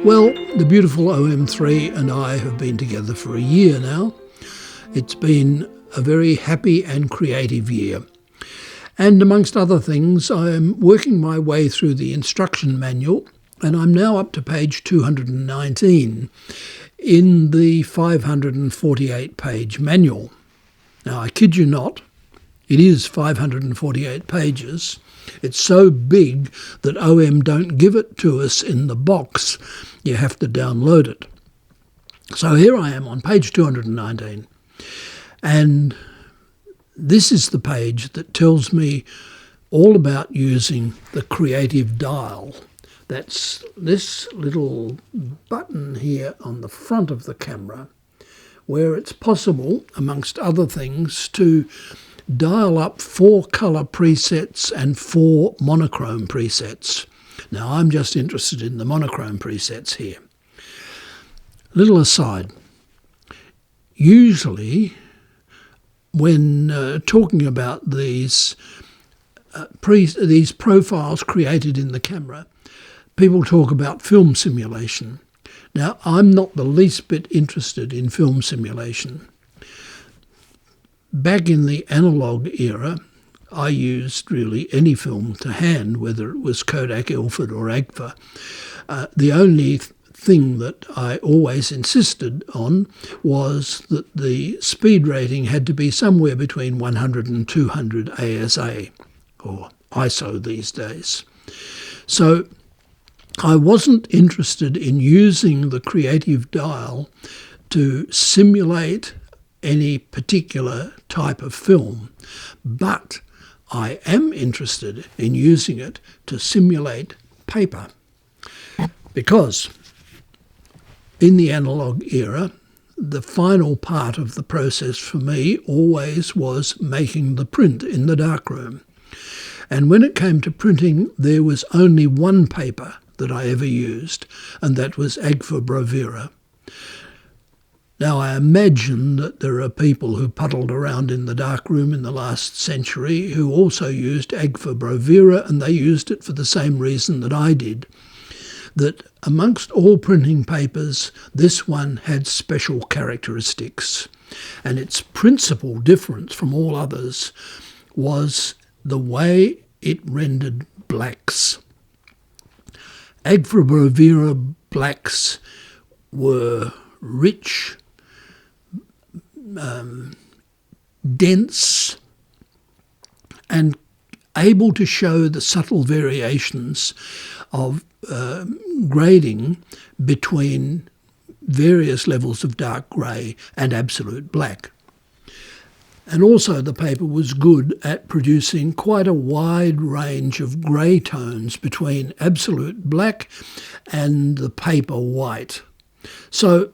Well, the beautiful OM3 and I have been together for a year now. It's been a very happy and creative year. And amongst other things, I am working my way through the instruction manual, and I'm now up to page 219 in the 548-page manual. Now, I kid you not, it is 548 pages. It's so big that OM don't give it to us in the box. You have to download it. So here I am on page 219. And this is the page that tells me all about using the creative dial. That's this little button here on the front of the camera, where it's possible, amongst other things, to dial up 4 colour presets and 4 monochrome presets. Now, I'm just interested in the monochrome presets here. Little aside, usually when talking about these profiles created in the camera, people talk about film simulation. Now, I'm not the least bit interested in film simulation. Back in the analogue era, I used really any film to hand, whether it was Kodak, Ilford or Agfa. The only thing that I always insisted on was that the speed rating had to be somewhere between 100 and 200 ASA, or ISO these days. So I wasn't interested in using the creative dial to simulate any particular type of film, but I am interested in using it to simulate paper, because in the analogue era, the final part of the process for me always was making the print in the darkroom. And when it came to printing, there was only one paper that I ever used, and that was Agfa Brovira. Now, I imagine that there are people who puddled around in the darkroom in the last century who also used Agfa Brovira, and they used it for the same reason that I did, that amongst all printing papers, this one had special characteristics. And its principal difference from all others was the way it rendered blacks. Agfa Brovira blacks were rich, dense, and able to show the subtle variations of grading between various levels of dark grey and absolute black. And also the paper was good at producing quite a wide range of grey tones between absolute black and the paper white. So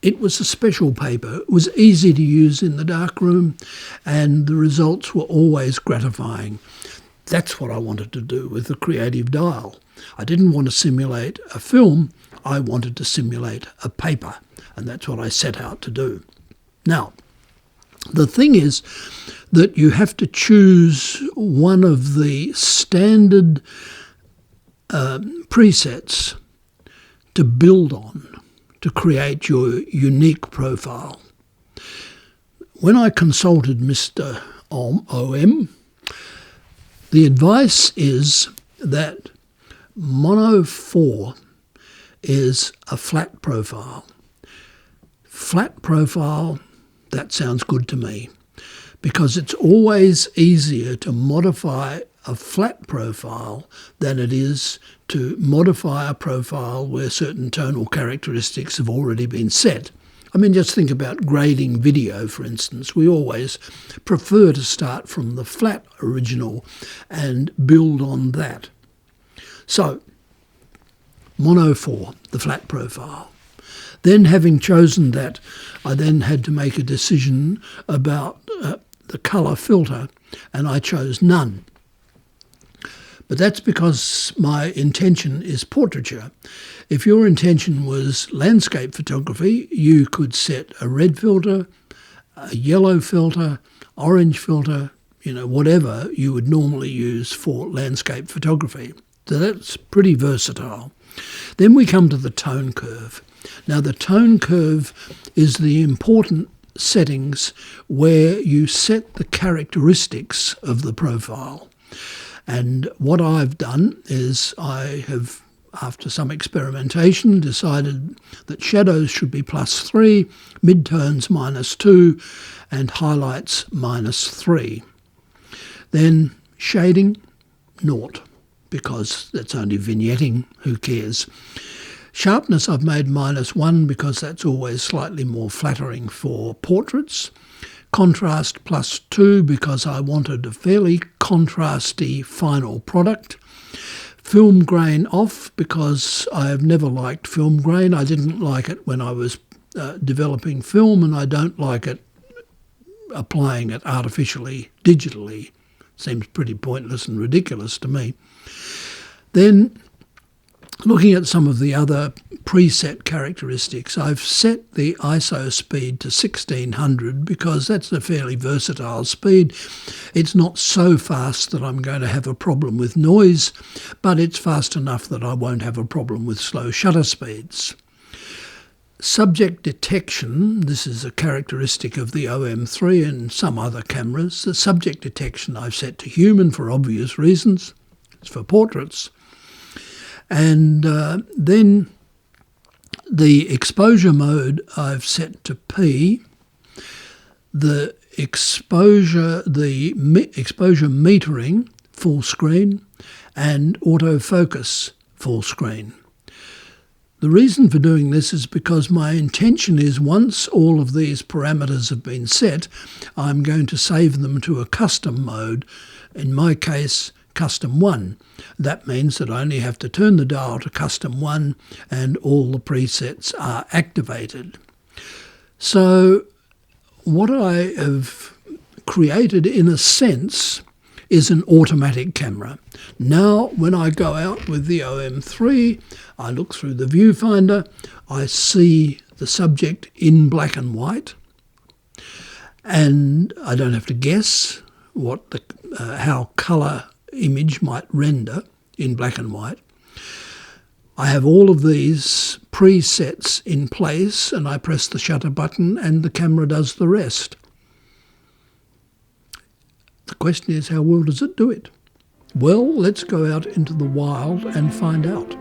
it was a special paper. It was easy to use in the darkroom, and the results were always gratifying. That's what I wanted to do with the creative dial. I didn't want to simulate a film, I wanted to simulate a paper, and that's what I set out to do. Now, the thing is that you have to choose one of the standard presets to build on, to create your unique profile. When I consulted Mr. OM, the advice is that Mono 4 is a flat profile. Flat profile, that sounds good to me, because it's always easier to modify a flat profile than it is to modify a profile where certain tonal characteristics have already been set. I mean, just think about grading video, for instance. We always prefer to start from the flat original and build on that. So, Mono 4, the flat profile. Then, having chosen that, I then had to make a decision about the colour filter, and I chose none. But that's because my intention is portraiture. If your intention was landscape photography, you could set a red filter, a yellow filter, orange filter, whatever you would normally use for landscape photography. So that's pretty versatile. Then we come to the tone curve. Now the tone curve is the important settings where you set the characteristics of the profile. And what I've done is I have, after some experimentation, decided that shadows should be +3, midtones -2, and highlights -3. Then shading, 0, because that's only vignetting, who cares. Sharpness I've made -1 because that's always slightly more flattering for portraits. Contrast +2 because I wanted a fairly contrasty final product. Film grain off because I have never liked film grain. I didn't like it when I was developing film, and I don't like it applying it artificially, digitally. Seems pretty pointless and ridiculous to me. Then, looking at some of the other preset characteristics, I've set the ISO speed to 1600 because that's a fairly versatile speed. It's not so fast that I'm going to have a problem with noise, but it's fast enough that I won't have a problem with slow shutter speeds. Subject detection, this is a characteristic of the OM3 and some other cameras. The subject detection I've set to human for obvious reasons. It's for portraits. And then the exposure mode I've set to P. The exposure metering, full screen, and autofocus, full screen. The reason for doing this is because my intention is once all of these parameters have been set, I'm going to save them to a custom mode, in my case, custom 1. That means that I only have to turn the dial to custom 1 and all the presets are activated. So what I have created in a sense is an automatic camera. Now when I go out with the OM3, I look through the viewfinder, I see the subject in black and white, and I don't have to guess what how colour image might render in black and white. I have all of these presets in place, and I press the shutter button and the camera does the rest. The question is, how well does it do it? Well, let's go out into the wild and find out.